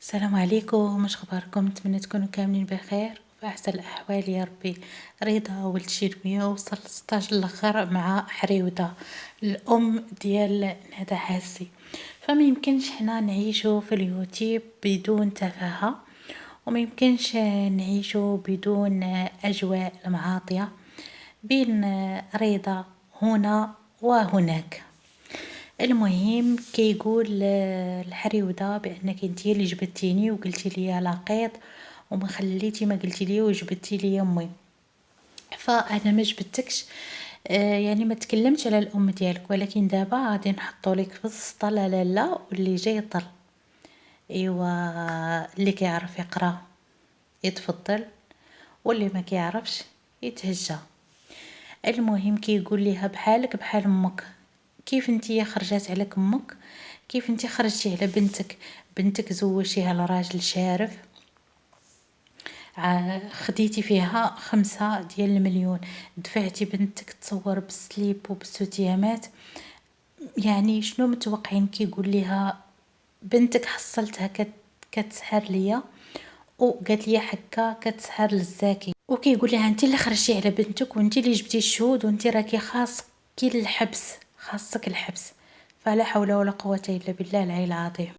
السلام عليكم، واش اخباركم؟ نتمنى تكونوا كاملين بخير وفي احسن الاحوال يا ربي. رضا ولد شيرمي وصل 16 الاخر مع حريوده الام ديال ندى حاسي. فما يمكنش حنا نعيشوا في اليوتيوب بدون تفاهه، وما يمكنش نعيشوا بدون اجواء المعاطيه بين رضا هنا وهناك. المهم كيقول الحريوده بانك انتي اللي جبدتيني وقلتي لي لاقيت وما خليتي ما قلتي لي وجبدتي لي امي، فانا ما جبدتكش. يعني ما تكلمتش على الام ديالك، ولكن دابا غادي نحطوا لك في السطل لا لا واللي جاي طل. ايوا اللي كيعرف يقرا يتفضل، واللي ما كيعرفش يتهجى. المهم كيقول ليها بحالك بحال امك، كيف انتي خرجات عليك امك، كيف انتي خرجتي على بنتك زوجتيها لراجل شارف، خديتي فيها 5 مليون، دفعتي بنتك تصور بالسليب وبالسوتيامات. يعني شنو متوقعين؟ كيقول ليها بنتك حصلتها كتسحر ليا، وقالت لي حكا كتسحر للزاكي، وكيقول لها انت اللي خرجتي على بنتك وانت اللي جبتي الشهود وانت راكي خاصك الحبس. فلا حول ولا قوة الا بالله العلي العظيم.